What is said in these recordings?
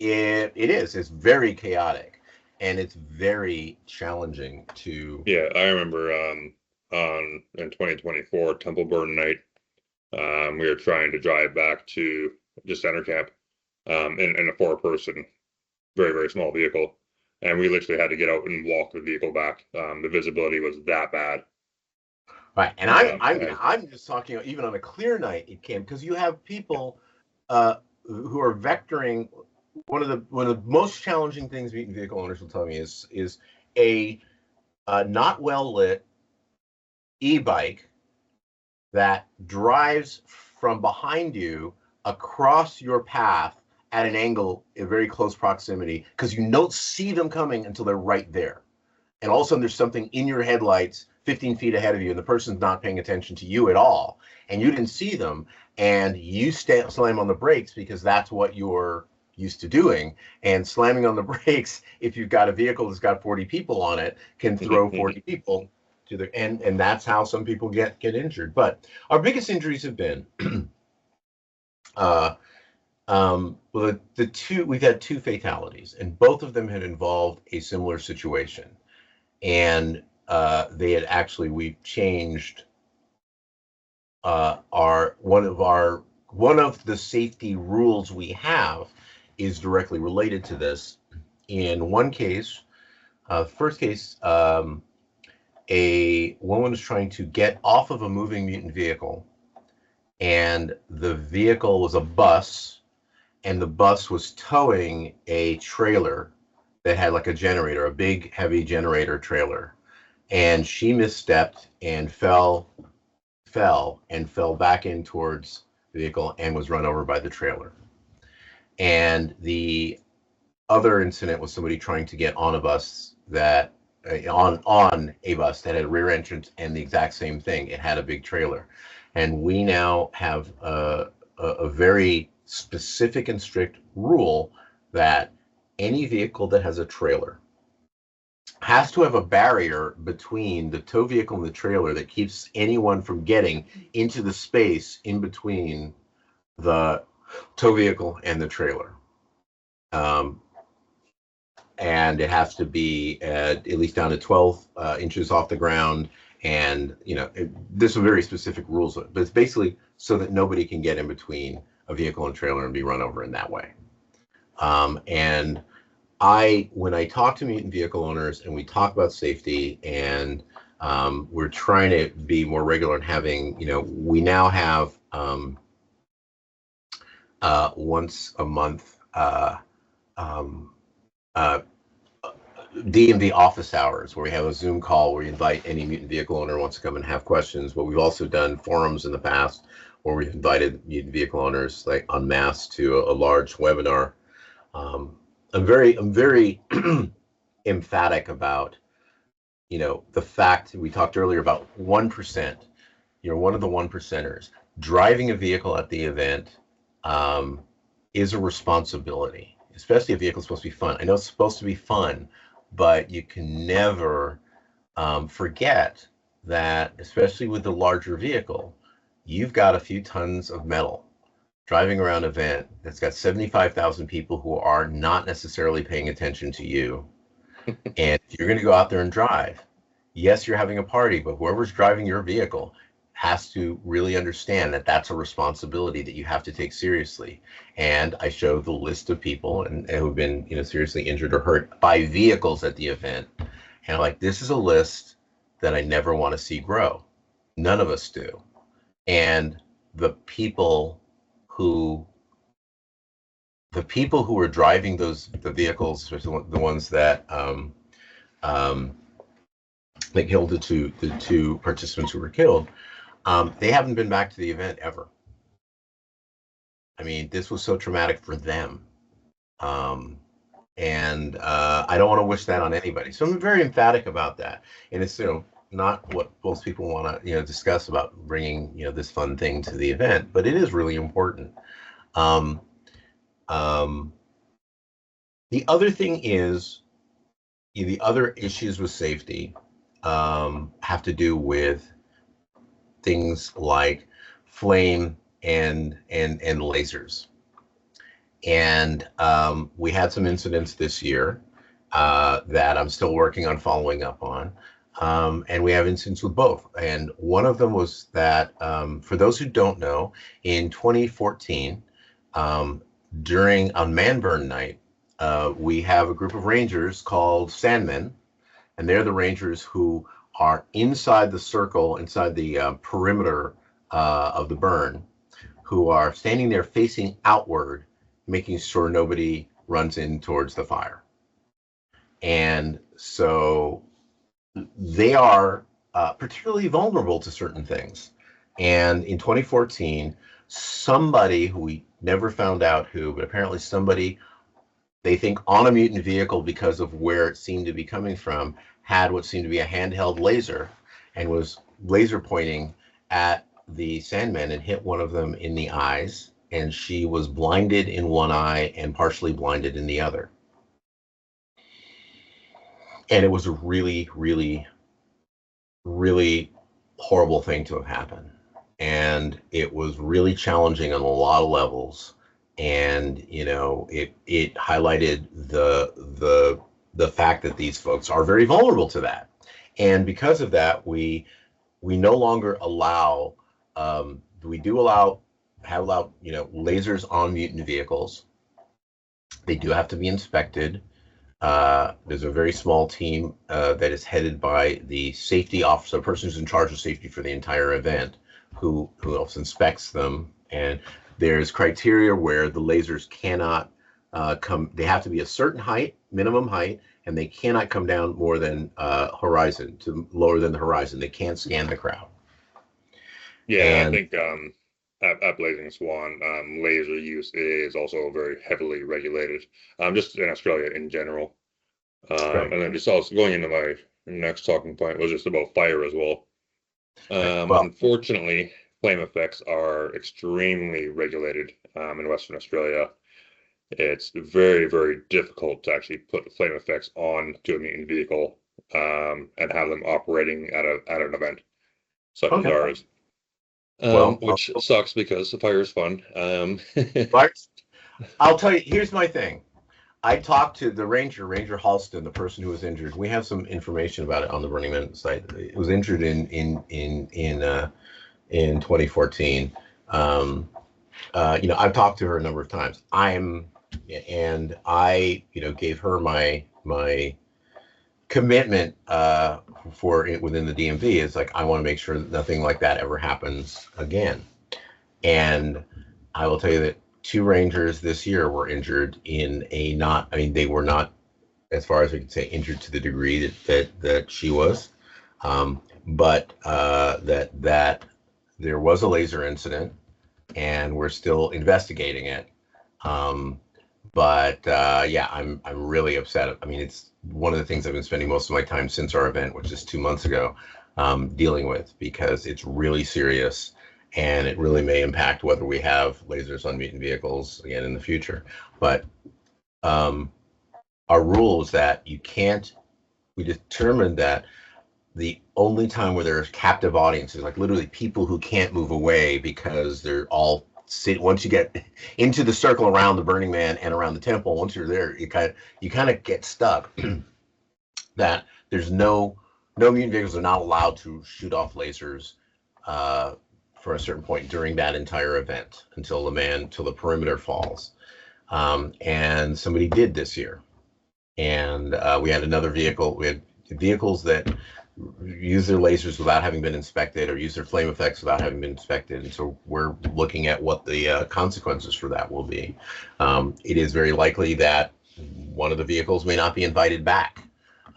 It is. It's very chaotic, and it's very challenging to. Yeah, I remember on in 2024 Temple Burn night, we were trying to drive back to just center camp in a four-person, very small vehicle, and we literally had to get out and walk the vehicle back. The visibility was that bad. Right, and And I'm just talking even on a clear night it can, because you have people who are vectoring. One of the most challenging things mutant vehicle owners will tell me is a not well lit e-bike that drives from behind you across your path at an angle in very close proximity, because you don't see them coming until they're right there. And all of a sudden there's something in your headlights 15 feet ahead of you, and the person's not paying attention to you at all, and you didn't see them, and you slam on the brakes because that's what you're used to doing. And slamming on the brakes, if you've got a vehicle that's got 40 people on it, can throw 40 people to the end, and that's how some people get injured. But our biggest injuries have been well, we've had two fatalities, and both of them had involved a similar situation. And we've changed one of the safety rules we have is directly related to this. In one case, first case, a woman was trying to get off of a moving mutant vehicle, and the vehicle was a bus, and the bus was towing a trailer that had like a generator, a big heavy generator trailer, and she misstepped and fell back in towards the vehicle and was run over by the trailer. And the other incident was somebody trying to get on a bus that on a bus that had a rear entrance, and the exact same thing. It had a big trailer, and we now have a very specific and strict rule that any vehicle that has a trailer has to have a barrier between the tow vehicle and the trailer that keeps anyone from getting into the space in between the tow vehicle and the trailer. And it has to be at least down to 12 inches off the ground. And, there's some very specific rules, but it's basically so that nobody can get in between a vehicle and trailer and be run over in that way. And when I talk to mutant vehicle owners and we talk about safety, and we're trying to be more regular in having, we now have once a month DMV office hours, where we have a Zoom call where we invite any mutant vehicle owner who wants to come and have questions. But we've also done forums in the past where we've invited mutant vehicle owners like en masse to a large webinar. I'm very emphatic about, the fact we talked earlier about 1%. You're one of the 1%ers. Driving a vehicle at the event is a responsibility, especially if the vehicle's supposed to be fun. I know it's supposed to be fun, but you can never forget that, especially with the larger vehicle, you've got a few tons of metal driving around an event that's got 75,000 people who are not necessarily paying attention to you. And if you're going to go out there and drive, yes, you're having a party, but whoever's driving your vehicle has to really understand that that's a responsibility that you have to take seriously. And I show the list of people and who've been, seriously injured or hurt by vehicles at the event. And I'm like, this is a list that I never want to see grow. None of us do. And the people who are driving the vehicles, especially the ones that killed the two participants who were killed, they haven't been back to the event ever. I mean, this was so traumatic for them. And I don't want to wish that on anybody. So I'm very emphatic about that. And it's, not what most people want to, discuss about bringing, this fun thing to the event, but it is really important. The other thing is, the other issues with safety have to do with things like flame and lasers. And we had some incidents this year that I'm still working on following up on. And we have incidents with both. And one of them was that, for those who don't know, in 2014, on Manburn Night, we have a group of rangers called Sandmen, and they're the rangers who are inside the circle, inside the perimeter of the burn, who are standing there facing outward, making sure nobody runs in towards the fire. And so they are particularly vulnerable to certain things. And in 2014, somebody who we never found out who, but apparently somebody they think on a mutant vehicle, because of where it seemed to be coming from, had what seemed to be a handheld laser and was laser pointing at the Sandmen and hit one of them in the eyes. And she was blinded in one eye and partially blinded in the other. And it was a really, really, really horrible thing to have happened. And it was really challenging on a lot of levels. And, you know, it highlighted the fact that these folks are very vulnerable to that. And because of that, we no longer allow, we do allow, have allowed, you know, lasers on mutant vehicles. They do have to be inspected. There's a very small team that is headed by the safety officer, the person who's in charge of safety for the entire event, who else inspects them. And there's criteria where the lasers cannot come. They have to be a certain height, minimum height, and they cannot come down more than horizon, to lower than the horizon. They can't scan the crowd. Yeah, and I think at Blazing Swan, laser use is also very heavily regulated, just in Australia in general. Right. And then just also going into my next talking point was just about fire as well. Well, unfortunately, flame effects are extremely regulated in Western Australia. It's very, very difficult to actually put flame effects on to a mutant vehicle and have them operating at an event such as ours. Which sucks because the fire is fun. I'll tell you, here's my thing. I talked to the Ranger Halston, the person who was injured. We have some information about it on the Burning Man site. It was injured in 2014. You know, I've talked to her a number of times. I gave her my commitment for it within the DMV. Is like, I want to make sure that nothing like that ever happens again. And I will tell you that 2 Rangers this year were injured in they were not, as far as we can say, injured to the degree that she was, but that there was a laser incident, and we're still investigating it. Yeah, I'm really upset. I mean, it's one of the things I've been spending most of my time since our event, which is 2 months ago, dealing with, because it's really serious. And it really may impact whether we have lasers on mutant vehicles again in the future. But our rule is that we determined that the only time where there's captive audiences, like literally people who can't move away because they're all once you get into the circle around the Burning Man and around the temple, once you're there, you kind of get stuck. That there's no mutant vehicles are not allowed to shoot off lasers for a certain point during that entire event until the perimeter falls. And somebody did this year. And we had another vehicle. We had vehicles that use their lasers without having been inspected, or use their flame effects without having been inspected. And so we're looking at what the consequences for that will be. It is very likely that one of the vehicles may not be invited back.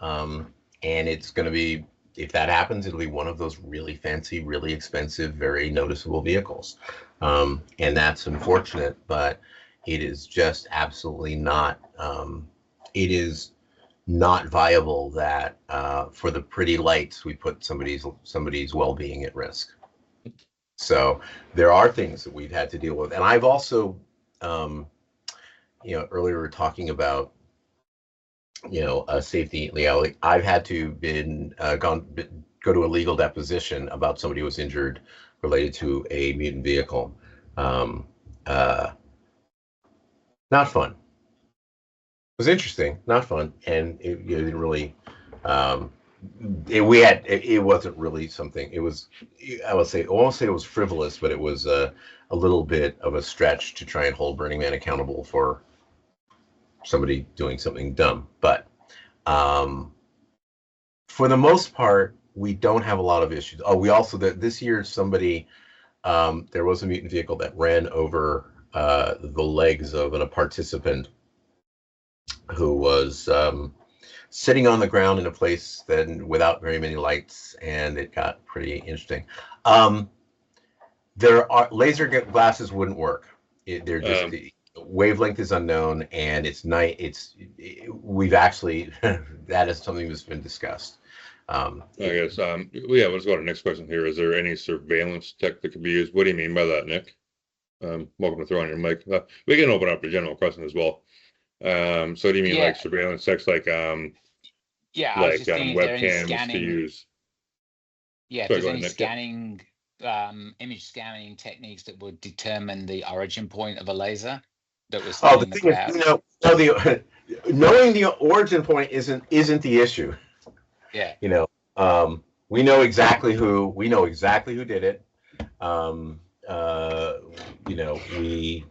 And it's going to be, if that happens, it'll be one of those really fancy, really expensive, very noticeable vehicles. And that's unfortunate, but it is just absolutely not, it is not viable that for the pretty lights, we put somebody's well-being at risk. So there are things that we've had to deal with. And I've also, earlier we were talking about, safety legality. I've had to go to a legal deposition about somebody who was injured related to a mutant vehicle. Not fun. It was interesting, not fun, and it didn't really. Um, it wasn't really something. It was, I won't say it was frivolous, but it was a little bit of a stretch to try and hold Burning Man accountable for somebody doing something dumb. But um, for the most part, we don't have a lot of issues. Oh, we also that this year somebody there was a mutant vehicle that ran over the legs of a participant who was sitting on the ground in a place then without very many lights, and it got pretty interesting. Um, there are laser glasses wouldn't work. They're just the wavelength is unknown, and it's night. We've actually that is something that's been discussed. I guess, yeah, let's go to the next question here. Is there any surveillance tech that could be used? What do you mean by that, Nick? Welcome to throw on your mic. We can open up the general question as well. So do you mean like surveillance techs, like yeah, I was just thinking, is there any webcams to scanning? use? Yeah, if Sorry, there's go any ahead, Nick. scanning, image scanning techniques that would determine the origin point of a laser that was Oh, seen the in the thing cloud. is, knowing the origin point isn't the issue. Yeah. We know exactly who did it. We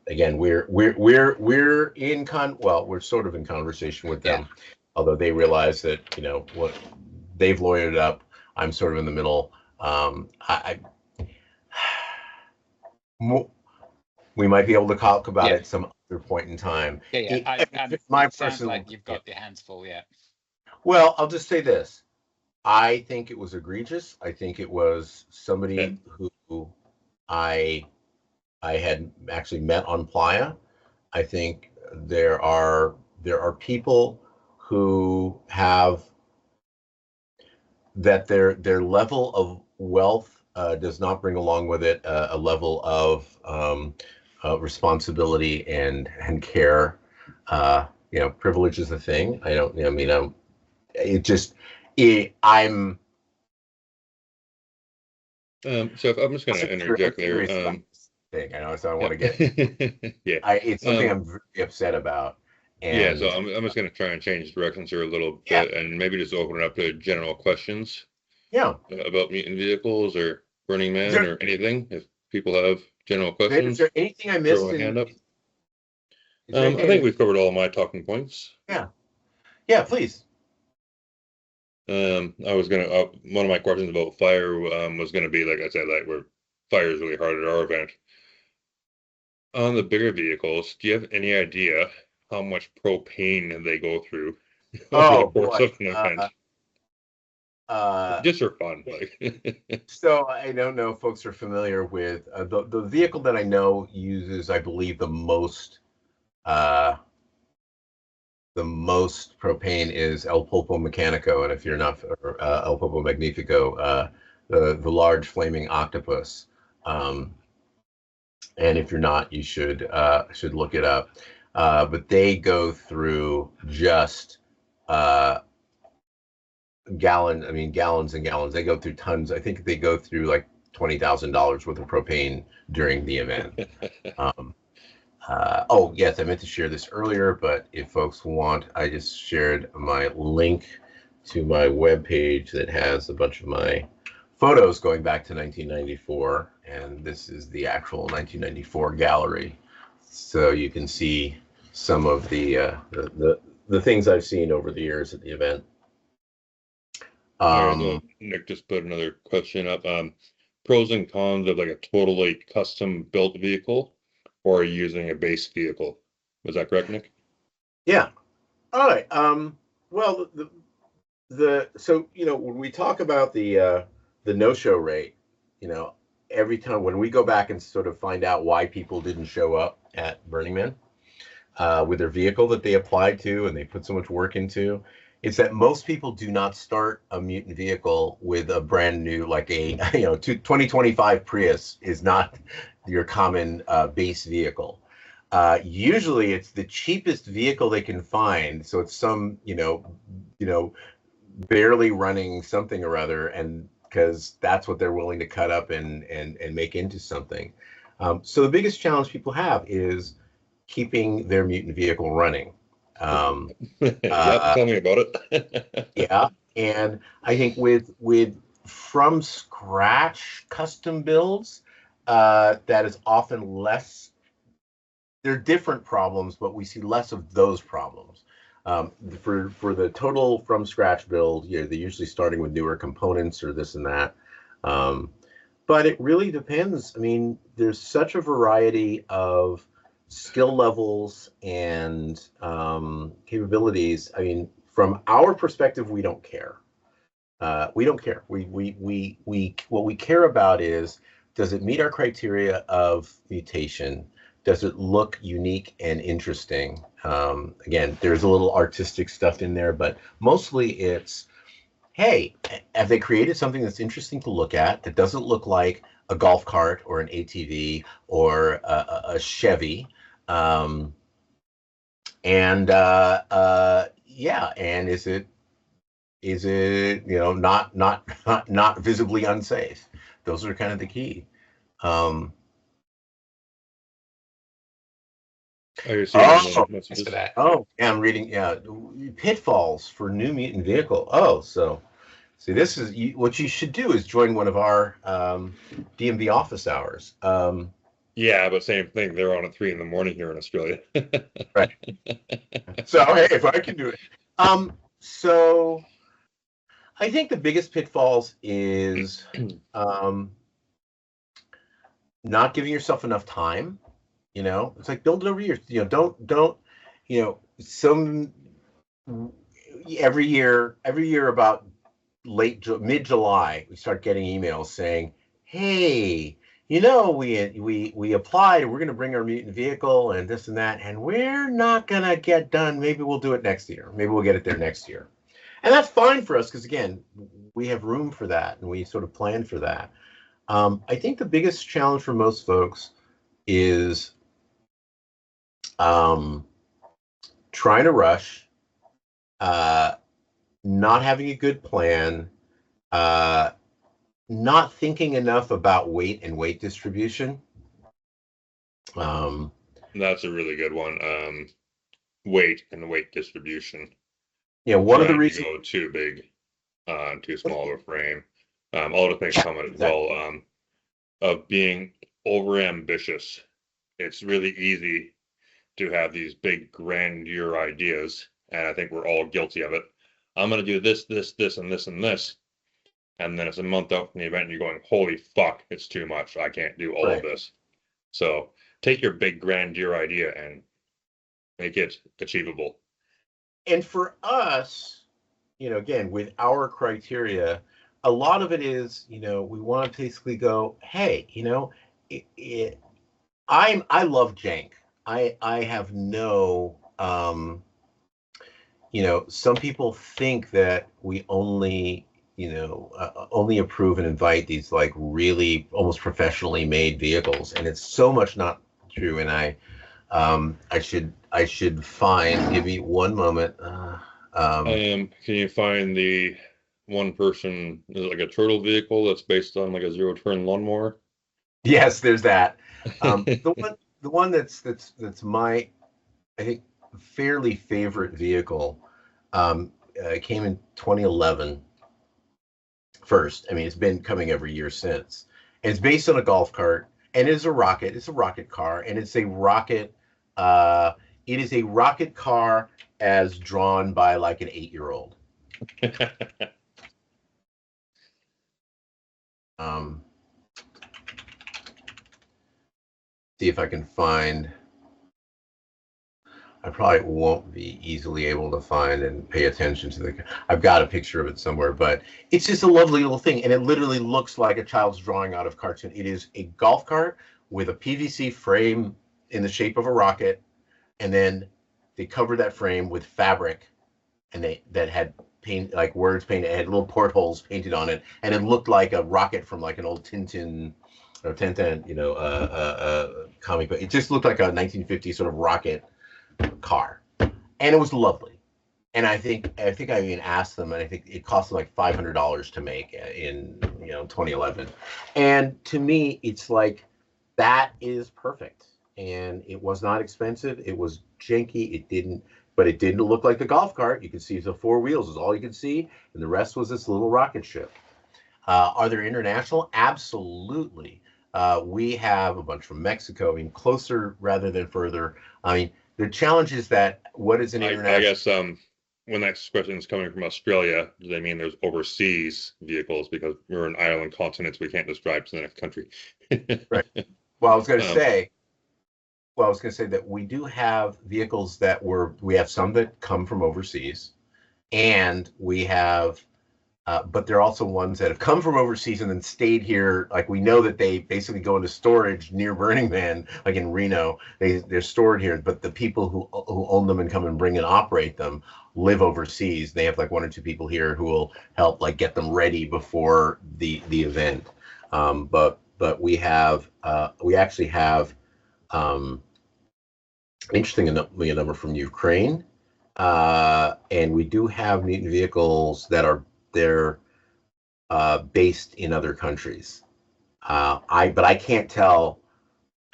again we're we're sort of in conversation with them, although they realize that what they've lawyered it up. I'm sort of in the middle. We might be able to talk about it some other point in time. It sounds like you've got your hands full. Yeah. Well, I'll just say this. I think it was egregious. I think it was somebody who I had actually met on Playa. I think there are people who have that their level of wealth does not bring along with it a level of responsibility and care. Privilege is a thing. I'm. So I'm just going to interject there. Thing. I know, so I want to get. It's something I'm very upset about. And so I'm just going to try and change directions here a little bit, and maybe just open it up to general questions. Yeah. About mutant vehicles or Burning Man or anything. If people have general questions, is there anything I missed? Throw a hand up. I think we've covered all my talking points. Yeah, please. I was gonna one of my questions about fire was gonna be, like I said, like where fire is really hard at our event. On the bigger vehicles, do you have any idea how much propane they go through over the course of an event? Just for fun. So I don't know if folks are familiar with the vehicle that I know uses, I believe, the most propane is El Polpo Mecanico, and if you're not El Polpo Magnifico, the large flaming octopus. And if you're not, you should look it up. But they go through just gallons and gallons. They go through tons. I think they go through like $20,000 worth of propane during the event. Oh yes, I meant to share this earlier, but if folks want, I just shared my link to my webpage that has a bunch of my photos going back to 1994, and this is the actual 1994 gallery, so you can see some of the things I've seen over the years at the event. Nick just put another question up. Pros and cons of like a totally custom built vehicle or using a base vehicle. Was that correct, Nick? Yeah. All right. Well, so when we talk about the no-show rate, every time when we go back and sort of find out why people didn't show up at Burning Man with their vehicle that they applied to and they put so much work into, it's that most people do not start a mutant vehicle with a brand new, like a 2025 Prius is not your common base vehicle. Usually it's the cheapest vehicle they can find, so it's some barely running something or other, and because that's what they're willing to cut up and make into something. So the biggest challenge people have is keeping their mutant vehicle running. Yep, tell me about it. Yeah, and I think with from scratch custom builds, that is often less. They're different problems, but we see less of those problems. For the total from scratch build, they're usually starting with newer components or this and that. But it really depends. I mean, there's such a variety of skill levels and capabilities. I mean, from our perspective, we don't care. We don't care. We what we care about is, does it meet our criteria of mutation? Does it look unique and interesting? Again, there's a little artistic stuff in there, but mostly it's, hey, have they created something that's interesting to look at that doesn't look like a golf cart or an ATV or a Chevy? Yeah, and is it not visibly unsafe? Those are kind of the key. Are you seeing Thanks for that. Oh, yeah, I'm reading. Yeah, pitfalls for New Mutant Vehicle. Oh, so see, this is what you should do is join one of our DMV office hours. Yeah, but same thing. They're on at 3 a.m. here in Australia. Right. So hey, if I can do it. So I think the biggest pitfalls is not giving yourself enough time. It's like build it over years. Don't some every year about mid July we start getting emails saying, hey, we applied, we're going to bring our mutant vehicle and this and that, and we're not going to get done. Maybe we'll do it next year. Maybe we'll get it there next year. And that's fine for us because, again, we have room for that and we sort of plan for that. I think the biggest challenge for most folks is trying to rush, not having a good plan, not thinking enough about weight and weight distribution. That's a really good one. Weight and weight distribution. Yeah, one of the reasons go too big, too small of a frame. All the things coming as well. Of being over ambitious. It's really easy to have these big grandeur ideas, and I think we're all guilty of it. I'm going to do this, this, this, and this, and this. And then it's a month out from the event and you're going, holy fuck, it's too much. I can't do all of this. So take your big grandeur idea and make it achievable. And for us, again, with our criteria, a lot of it is, we want to basically go, hey, I love jank. I have no, some people think that we only approve and invite these like really almost professionally made vehicles, and it's so much not true. And I should find. Give me one moment. Can you find the one person, is it like a turtle vehicle that's based on like a zero-turn lawnmower? Yes, there's that. The one that's my, I think, fairly favorite vehicle. Came in 2011. First, I mean, it's been coming every year since. And it's based on a golf cart, and it is a rocket. It's a rocket car, and it's a rocket. It is a rocket car as drawn by like an 8-year-old. See if I can find. I probably won't be easily able to find and pay attention to I've got a picture of it somewhere, but it's just a lovely little thing. And it literally looks like a child's drawing out of cartoon. It is a golf cart with a PVC frame in the shape of a rocket. And then they covered that frame with fabric, and that had paint, like words painted, it had little portholes painted on it. And it looked like a rocket from like an old Tintin or Tintin, comic book. It just looked like a 1950s sort of rocket car, and it was lovely. And I think I even asked them, and I think it cost them like $500 to make in 2011. And to me, it's like that is perfect. and it was not expensive. It was janky. But it didn't look like the golf cart. You could see the four wheels is all you could see, and the rest was this little rocket ship. Are there international? Absolutely. We have a bunch from Mexico, I mean, closer rather than further. I mean, the challenge is that what is an international? I guess when that question is coming from Australia, do they mean there's overseas vehicles? Because we're an island continent, we can't just drive to the next country. Right. Well, I was going to say, that we do have vehicles we have some that come from overseas, and we have, but there are also ones that have come from overseas and then stayed here. Like we know that they basically go into storage near Burning Man, like in Reno. They're stored here, but the people who own them and come and bring and operate them live overseas. They have like one or two people here who will help like get them ready before the event. But we actually have interestingly a number from Ukraine, and we do have mutant vehicles that are based in other countries. But I can't tell.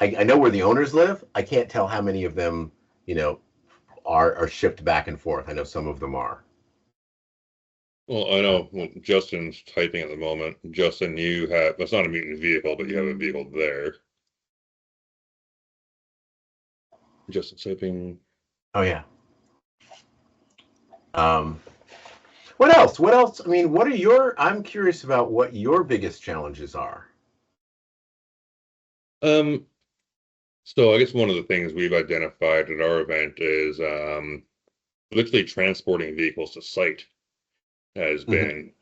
I know where the owners live. I can't tell how many of them, are shipped back and forth. I know some of them are. Well, I know Justin's typing at the moment. Justin, it's not a mutant vehicle, but you have a vehicle there. Justin's typing. Oh yeah. What else? I mean, I'm curious about what your biggest challenges are. So I guess one of the things we've identified at our event is literally transporting vehicles to site has been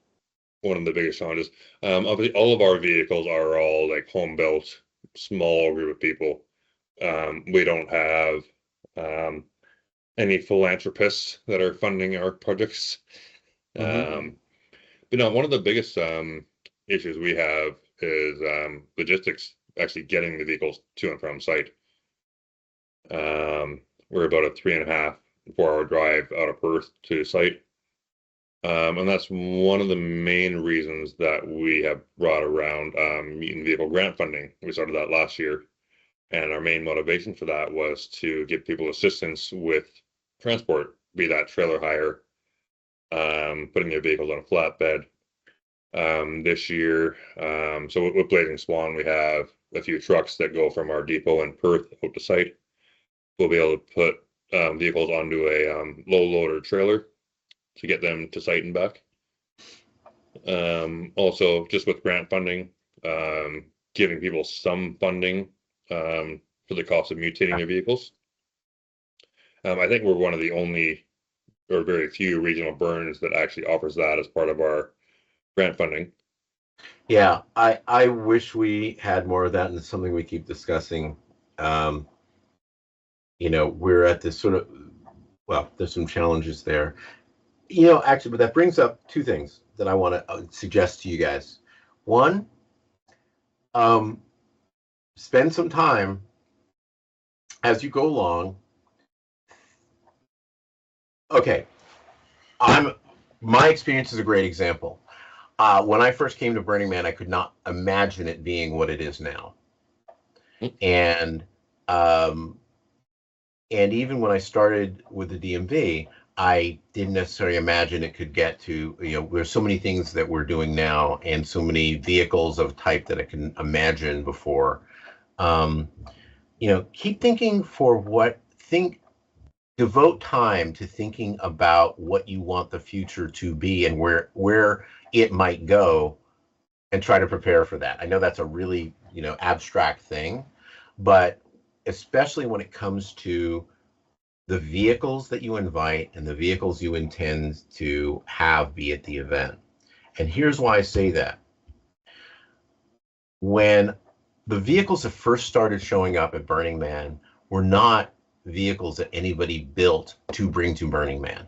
one of the biggest challenges. Obviously, all of our vehicles are all like home built, small group of people. We don't have any philanthropists that are funding our projects. But no, one of the biggest issues we have is logistics, actually getting the vehicles to and from site. We're about a 3.5 to 4 hour drive out of Perth to site. And that's one of the main reasons that we have brought around mutant vehicle grant funding. We started that last year. And our main motivation for that was to give people assistance with transport, be that trailer hire, putting their vehicles on a flatbed. This year, so with Blazing Swan, we have a few trucks that go from our depot in Perth out to site. We'll be able to put vehicles onto a low loader trailer to get them to site and back. Also, just with grant funding, giving people some funding for the cost of mutating their vehicles. I think we're one of the only or very few regional burns that actually offers that as part of our grant funding. Yeah, I wish we had more of that, and it's something we keep discussing. We're at this sort of, well, there's some challenges there. Actually, but that brings up two things that I want to suggest to you guys. One, spend some time as you go along. Okay, my experience is a great example. When I first came to Burning Man, I could not imagine it being what it is now. And even when I started with the DMV, I didn't necessarily imagine it could get to, there's so many things that we're doing now and so many vehicles of type that I can imagine before. Keep thinking devote time to thinking about what you want the future to be and where it might go, and try to prepare for that. I know that's a really, abstract thing, but especially when it comes to the vehicles that you invite and the vehicles you intend to have be at the event. And here's why I say that. When the vehicles that first started showing up at Burning Man were not vehicles that anybody built to bring to Burning Man.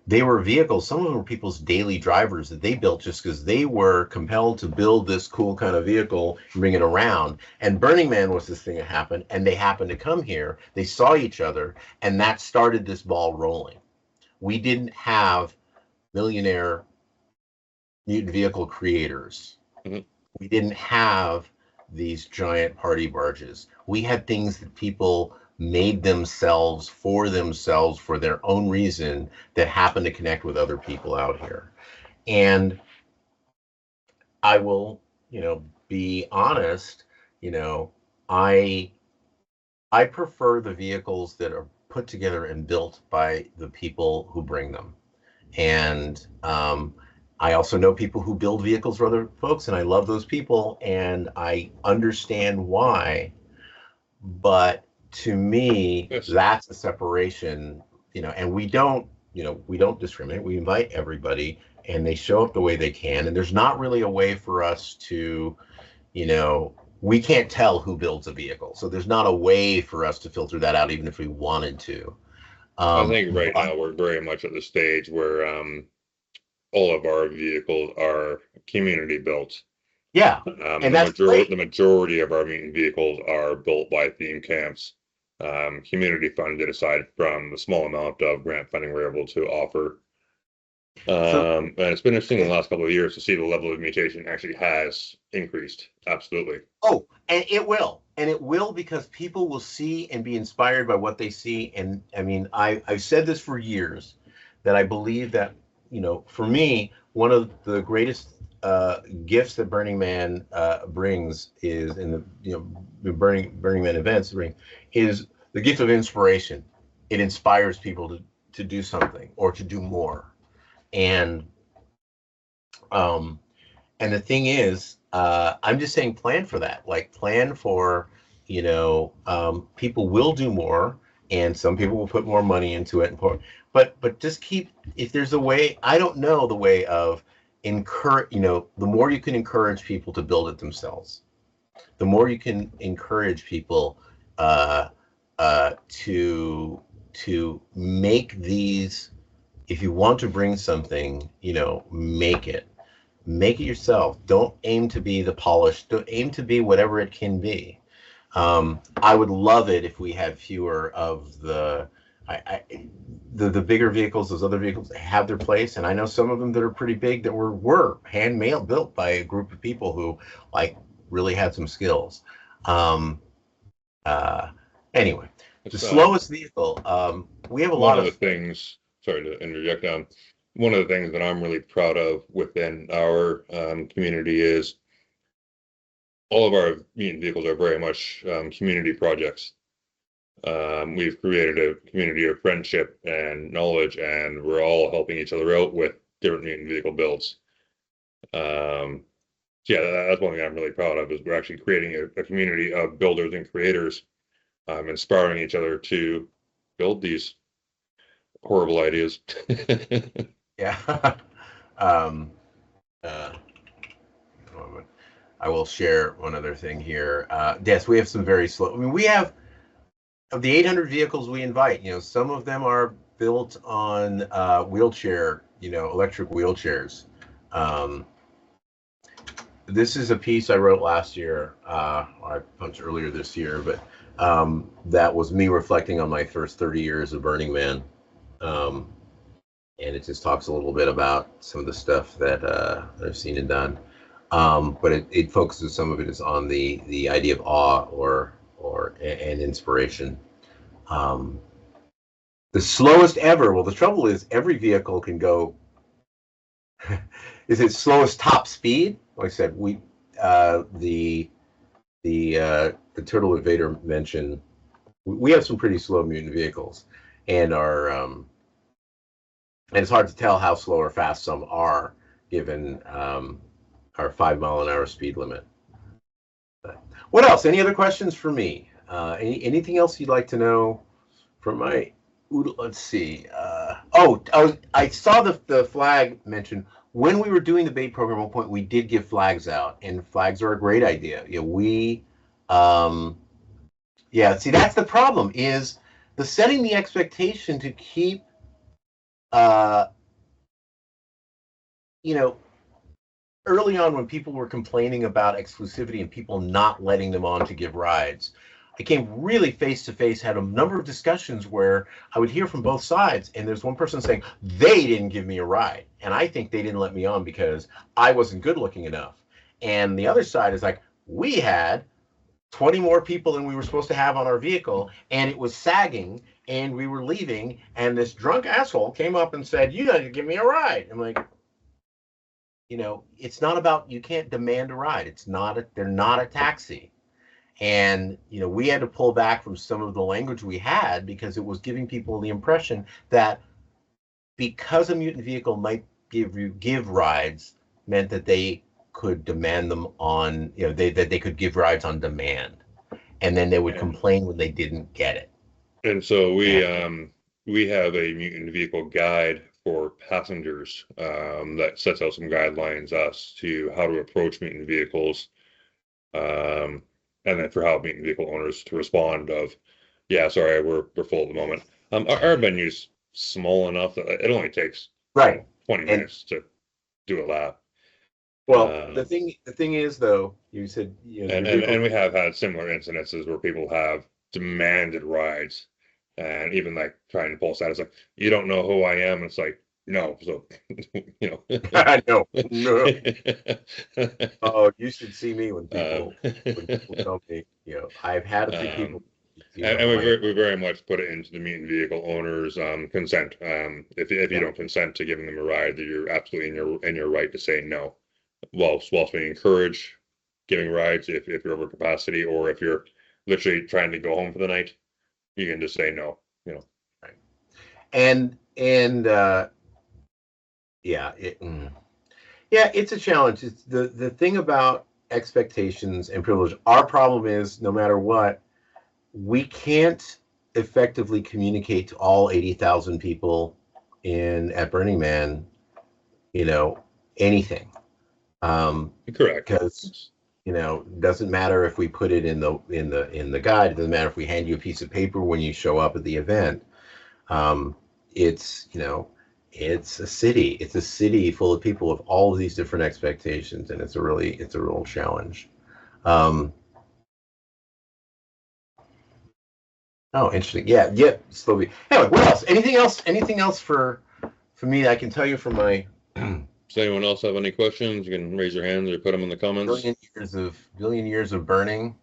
They were vehicles, some of them were people's daily drivers that they built just because they were compelled to build this cool kind of vehicle and bring it around. And Burning Man was this thing that happened, and they happened to come here. They saw each other, and that started this ball rolling. We didn't have millionaire mutant vehicle creators. We didn't have these giant party barges. We had things that people made themselves for their own reason that happen to connect with other people out here. And I will, be honest, I prefer the vehicles that are put together and built by the people who bring them. And I also know people who build vehicles for other folks, and I love those people, and I understand why. But to me, Yes. that's a separation, and we don't discriminate. We invite everybody, and they show up the way they can. And there's not really a way for us to, we can't tell who builds a vehicle. So there's not a way for us to filter that out, even if we wanted to. I think right now we're very much at the stage where all of our vehicles are community built. Yeah, and that's great. The majority of our mutant vehicles are built by theme camps, community funded, aside from the small amount of grant funding we're able to offer. And it's been interesting in the last couple of years to see the level of mutation actually has increased. Absolutely. Oh, and it will because people will see and be inspired by what they see. And I mean, I've said this for years, that I believe that, for me, one of the greatest gifts that Burning Man brings is in the Burning Man events is the gift of inspiration. It inspires people to do something or to do more. And the thing is, I'm just saying, plan for that. Like, plan for, people will do more, and some people will put more money into it. But just keep, if there's a way, I don't know the way of encourage, the more you can encourage people to build it themselves, the more you can encourage people to make these. If you want to bring something, make it yourself. Don't aim to be the polished. Don't aim to be whatever it can be. I would love it if we had fewer of the bigger vehicles. Those other vehicles have their place, and I know some of them that are pretty big that were handmade built by a group of people who really had some skills. Anyway, the slowest vehicle. We have a lot of things. Sorry to interject. One of the things that I'm really proud of within our community is all of our mutant vehicles are very much community projects. We've created a community of friendship and knowledge, and we're all helping each other out with different mutant vehicle builds. Yeah, that's one thing I'm really proud of, is we're actually creating a community of builders and creators, inspiring each other to build these horrible ideas. Yeah. I will share one other thing here. Yes, we have some very slow. I mean, we have, of the 800 vehicles we invite, some of them are built on wheelchair, electric wheelchairs. This is a piece I wrote last year, or I punched earlier this year, but that was me reflecting on my first 30 years of Burning Man. And it just talks a little bit about some of the stuff that I've seen and done. But it focuses, some of it is on the idea of awe and inspiration. The slowest ever. Well, the trouble is every vehicle can go. Is it slowest top speed? Like I said, the Turtle Invader mentioned, we have some pretty slow mutant vehicles, and and it's hard to tell how slow or fast some are, given our 5 mile an hour speed limit. But what else? Any other questions for me? Anything else you'd like to know from my? Let's see. I saw the flag mentioned. When we were doing the bait program at one point, we did give flags out, and flags are a great idea. See, that's the problem, is the setting the expectation to keep, early on when people were complaining about exclusivity and people not letting them on to give rides, I came really face to face, had a number of discussions where I would hear from both sides, and there's one person saying they didn't give me a ride, and I think they didn't let me on because I wasn't good looking enough. And the other side is like, we had 20 more people than we were supposed to have on our vehicle, and it was sagging, and we were leaving, and this drunk asshole came up and said, "You got to give me a ride." I'm like, it's not about, you can't demand a ride. They're not a taxi. And, we had to pull back from some of the language we had because it was giving people the impression that because a mutant vehicle might give rides meant that they could demand them on, that they could give rides on demand. And then they would complain when they didn't get it. And so we have a mutant vehicle guide for passengers that sets out some guidelines as to how to approach mutant vehicles, and then for how mutant vehicle owners to respond of, yeah, sorry, we're full at the moment. Our venue's small enough that it only takes 20 minutes to do a lap. Well, the thing is, though, you said, and we have had similar incidences where people have demanded rides, and even like trying to pull status, like, you don't know who I am. And it's like, no. So, I know. No. Oh, you should see me when people tell me, I've had a few people. And we very much put it into the mutant vehicle owners' consent. If you don't consent to giving them a ride, that you're absolutely in your right to say no. Whilst we encourage giving rides if you're over capacity, or if you're literally trying to go home for the night, you can just say no. Right. And it's a challenge. It's the thing about expectations and privilege. Our problem is, no matter what, we can't effectively communicate to all 80,000 people at Burning Man, anything. Correct. Because it doesn't matter if we put it in the guide. It doesn't matter if we hand you a piece of paper when you show up at the event. It's a city. It's a city full of people with all of these different expectations, and it's a real challenge. Oh, interesting. Yeah. Slowly. Anyway, what else? Anything else for me that I can tell you from my. Does anyone else have any questions? You can raise your hands or put them in the comments. Billion years of burning.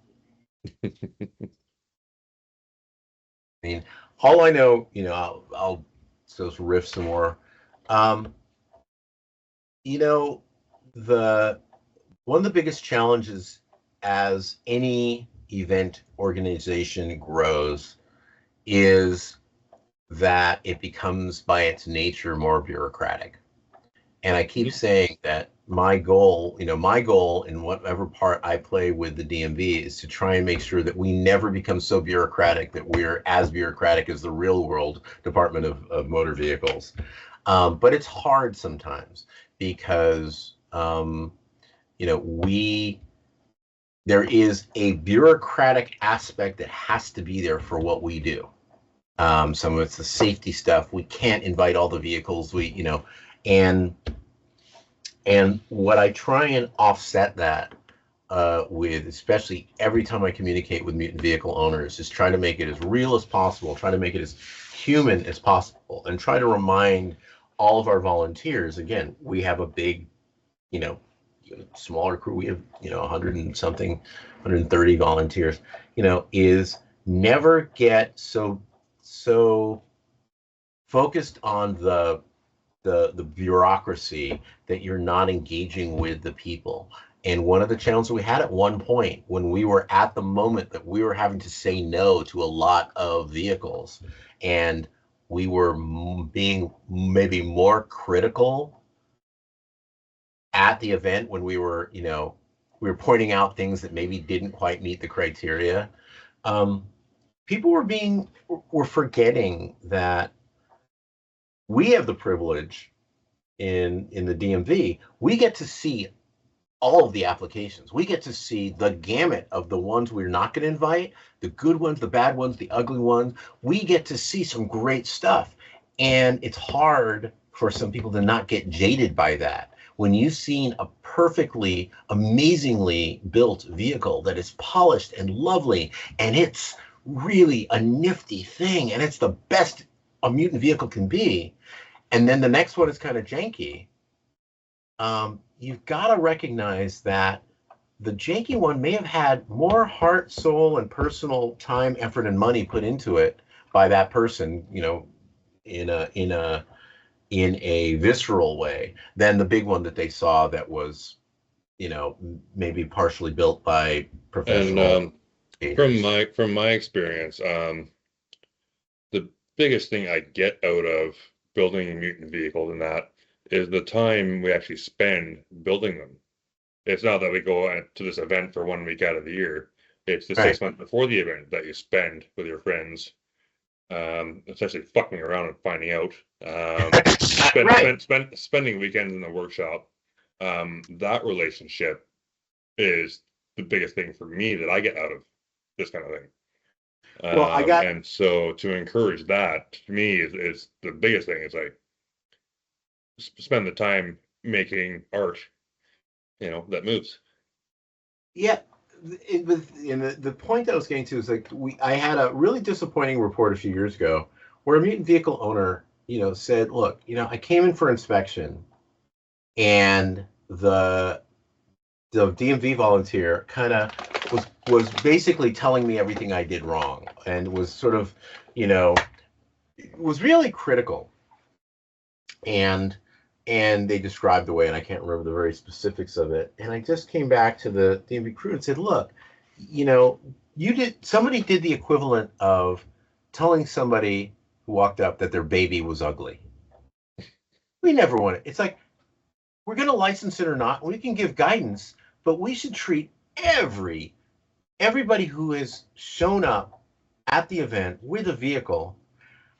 I mean, all I know, I'll just riff some more. One of the biggest challenges as any event organization grows is that it becomes by its nature more bureaucratic. And I keep saying that my goal in whatever part I play with the DMV is to try and make sure that we never become so bureaucratic that we're as bureaucratic as the real world Department of Motor Vehicles. But it's hard sometimes because, there is a bureaucratic aspect that has to be there for what we do. Some of it's the safety stuff. We can't invite all the vehicles. And what I try and offset that with, especially every time I communicate with mutant vehicle owners, is try to make it as real as possible, try to make it as human as possible, and try to remind all of our volunteers. Again, we have a big, smaller crew. We have 100 and something, 130 volunteers. Is never get so focused on the bureaucracy that you're not engaging with the people. And one of the challenges we had at one point, when we were at the moment that we were having to say no to a lot of vehicles, and we were being maybe more critical at the event when we were pointing out things that maybe didn't quite meet the criteria. People were forgetting that we have the privilege in the DMV. We get to see all of the applications. We get to see the gamut of the ones we're not going to invite, the good ones, the bad ones, the ugly ones. We get to see some great stuff. And it's hard for some people to not get jaded by that. When you've seen a perfectly, amazingly built vehicle that is polished and lovely, and it's really a nifty thing, and it's the best a mutant vehicle can be, and then the next one is kind of janky, you've got to recognize that the janky one may have had more heart, soul, and personal time, effort, and money put into it by that person, you know, in a visceral way than the big one that they saw that was, you know, maybe partially built by professional. And from my experience, the biggest thing I get out of building a mutant vehicle and that is the time we actually spend building them. It's not that we go to this event for 1 week out of the year. It's the Right. 6 months before the event that you spend with your friends, essentially fucking around and finding out. Spending weekends in the workshop. That relationship is the biggest thing for me that I get out of this kind of thing. Well, and so to encourage that to me is the biggest thing. Is like spend the time making art, you know, that moves. Yeah, the point I was getting to is like I had a really disappointing report a few years ago where a mutant vehicle owner, you know, said, "Look, you know, I came in for inspection, and the DMV volunteer kind of was basically telling me everything I did wrong, and was sort of, you know, was really critical, and they described the way, and I can't remember the very specifics of it. And I just came back to the DMV crew and said, look, you know, somebody did the equivalent of telling somebody who walked up that their baby was ugly. We never want it. It's like, we're going to license it or not. We can give guidance, but we should treat everybody who has shown up at the event with a vehicle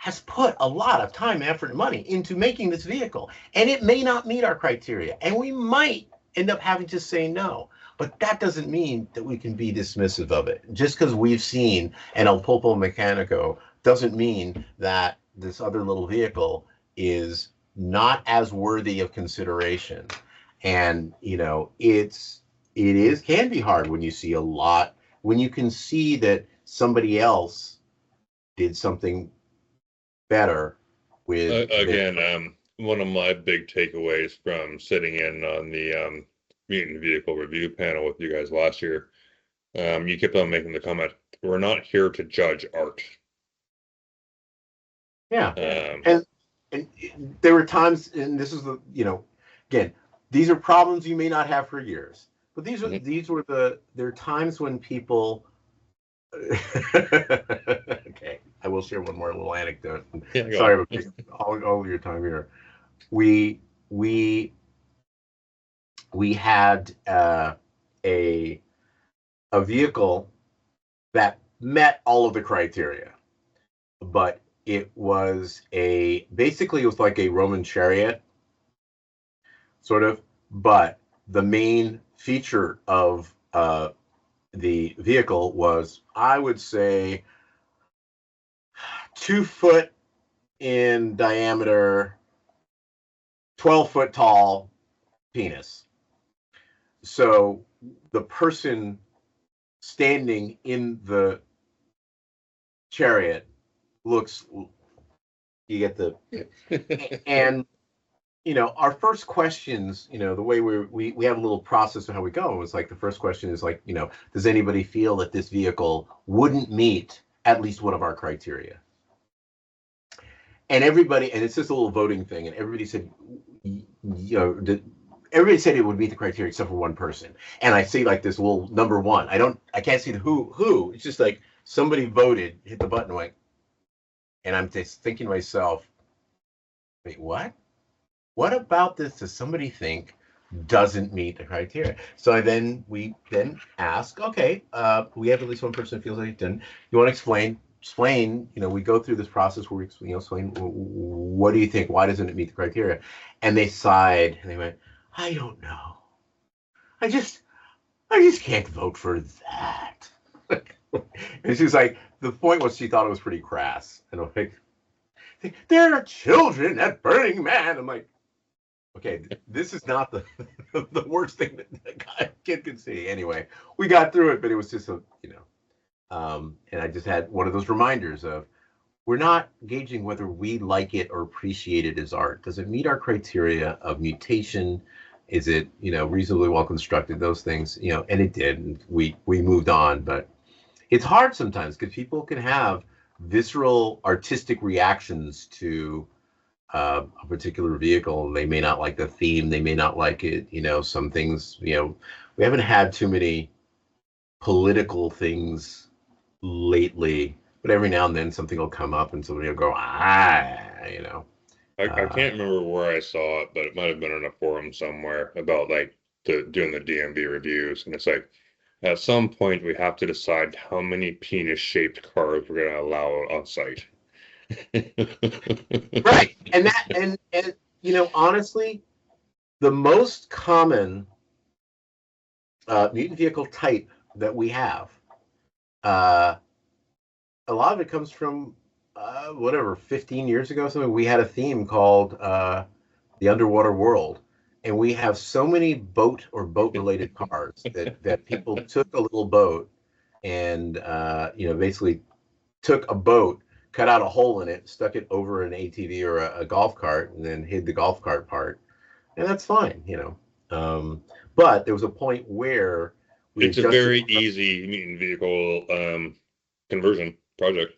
has put a lot of time, effort, and money into making this vehicle. And it may not meet our criteria. And we might end up having to say no. But that doesn't mean that we can be dismissive of it. Just because we've seen an El Polpo Mecanico doesn't mean that this other little vehicle is not as worthy of consideration. And, you know, can be hard when you see a lot, when you can see that somebody else did something better with one of my big takeaways from sitting in on the mutant vehicle review panel with you guys last year, you kept on making the comment, we're not here to judge art. Yeah. And there were times, and this is the, you know, again, these are problems you may not have for years, but there are times when people okay, I will share one more little anecdote. Yeah, sorry about all of your time here. We had a vehicle that met all of the criteria, but it was basically it was like a Roman chariot, sort of, but the main feature of the vehicle was, I would say, 2 foot in diameter, 12 foot tall penis. So the person standing in the chariot looks, you get the, and, you know, our first questions, you know, the way we have a little process of how we go. It's like the first question is like, you know, does anybody feel that this vehicle wouldn't meet at least one of our criteria? And everybody, and it's just a little voting thing, and everybody said, you know, everybody said it would meet the criteria except for one person. And I see like this little number one. I can't see the who. It's just like somebody voted, hit the button, went, and I'm just thinking to myself, wait, what? What about this does somebody think doesn't meet the criteria? So we then ask, okay, we have at least one person that feels like it didn't. You want to explain, you know, we go through this process where we, you know, explain, what do you think? Why doesn't it meet the criteria? And they sighed and they went, I don't know. I just can't vote for that. And she's like, the point was she thought it was pretty crass. And I'm like, there are children at Burning Man. I'm like, okay, this is not the worst thing that a kid can see. Anyway, we got through it, but it was just a, you know, and I just had one of those reminders of, we're not gauging whether we like it or appreciate it as art. Does it meet our criteria of mutation Is it, reasonably well constructed? Those things, and it did. And we moved on, but it's hard sometimes because people can have visceral artistic reactions to a particular vehicle. They may not like the theme. They may not like it. Some things, we haven't had too many political things lately, but every now and then something will come up and somebody will go, I can't remember where I saw it, but it might have been in a forum somewhere about like doing the DMV reviews. And it's like, at some point, we have to decide how many penis-shaped cars we're going to allow on site. Right. And honestly, the most common mutant vehicle type that we have, a lot of it comes from 15 years ago, something. We had a theme called the underwater world, and we have so many boat or boat-related cars that people took a little boat and basically took a boat, cut out a hole in it, stuck it over an ATV or a golf cart, and then hid the golf cart part, and that's fine, but there was a point where it's a very easy mutant vehicle conversion project.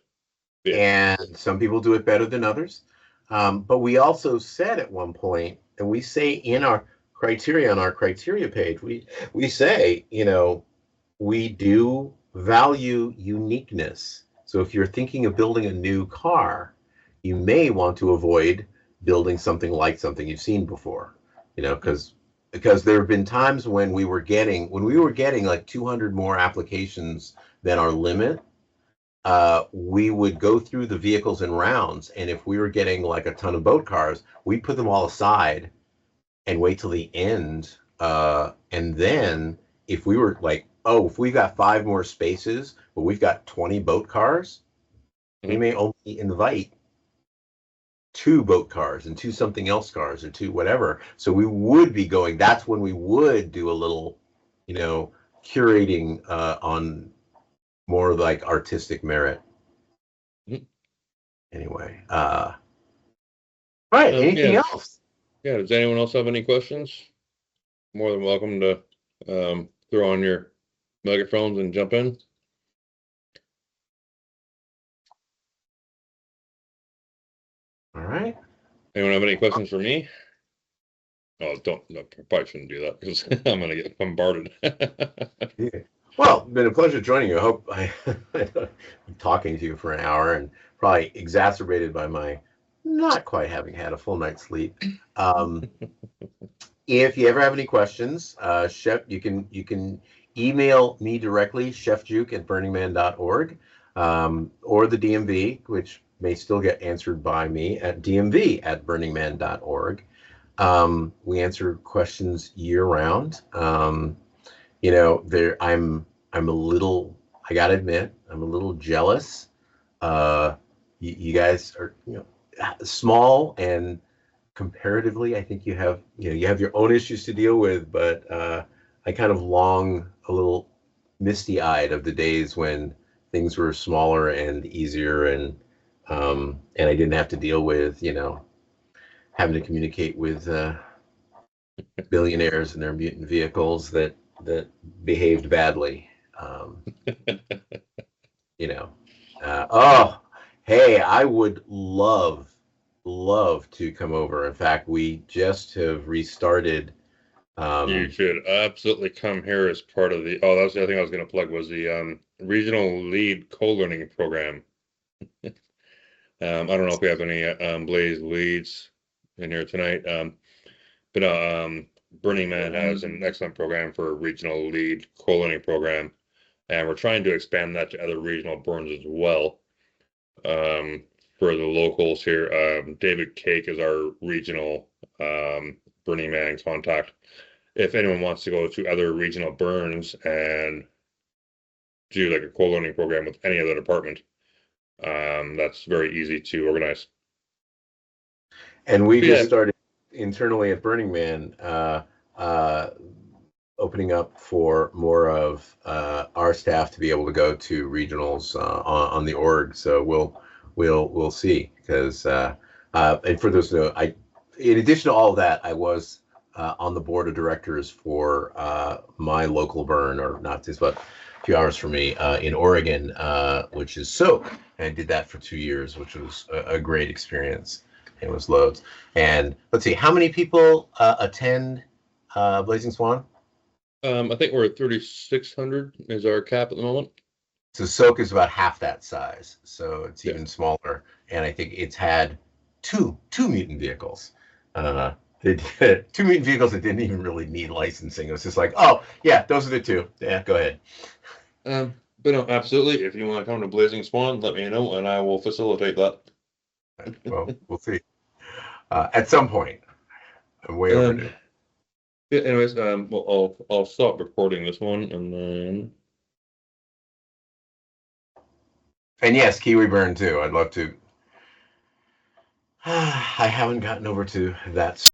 Yeah. And some people do it better than others. But we also said at one point, and we say in our criteria, on our criteria page, we say, we do value uniqueness. So if you're thinking of building a new car, you may want to avoid building something like something you've seen before, because there have been times when we were getting like 200 more applications than our limit. We would go through the vehicles in rounds, and if we were getting like a ton of boat cars, we'd put them all aside and wait till the end. And then if we were like, if we've got 5 more spaces, but we've got 20 boat cars, we may only invite 2 boat cars and 2 something else cars or 2 whatever. So we would be going, that's when we would do a little, curating on more like artistic merit. Anyway, all right. Anything else? Yeah. Does anyone else have any questions? More than welcome to throw on your microphones and jump in. All right. Anyone have any questions for me? Oh, probably shouldn't do that because I'm going to get bombarded. Yeah. Well, it's been a pleasure joining you. I hope I'm talking to you for an hour and probably exacerbated by my not quite having had a full night's sleep. If you ever have any questions, Chef, you can email me directly, chefjuke@burningman.org, or the DMV, which may still get answered by me at dmv@burningman.org. We answer questions year round. I'm a little, I gotta admit, I'm a little jealous. You guys are, small, and comparatively, I think you have your own issues to deal with, but I kind of long a little misty-eyed of the days when things were smaller and easier, and I didn't have to deal with, having to communicate with billionaires and their mutant vehicles that behaved badly. Hey, I would love to come over. In fact, we just have restarted. You should absolutely come here as part of that's the other thing I was going to plug was the regional lead co-learning program. I don't know if we have any Blaze leads in here tonight, but Burning Man has an excellent program for a regional lead co-learning program, and we're trying to expand that to other regional burns as well. For the locals here, David Cake is our regional Burning Man contact. If anyone wants to go to other regional burns and do like a co-learning program with any other department, that's very easy to organize. And we just started internally at Burning Man, opening up for more of our staff to be able to go to regionals on the org. So we'll see, because and for those who know, in addition to all of that, I was on the board of directors for my local burn, or not, it's about a few hours from me, in Oregon, which is Soak. And I did that for 2 years, which was a great experience. It was loads. And let's see, how many people attend Blazing Swan? I think we're at 3,600 is our cap at the moment. So Soak is about half that size, so it's Yeah. even smaller. And I think it's had two mutant vehicles. They did 2 mutant vehicles that didn't even really need licensing. It was just like, oh yeah, those are the 2. Yeah, go ahead. But no, absolutely. If you want to come to Blazing Swan, let me know, and I will facilitate that. Well, we'll see. At some point. I'm way overdue. Yeah, anyways, well, I'll stop recording this one, and then. And yes, Kiwi Burn too. I'd love to. I haven't gotten over to that.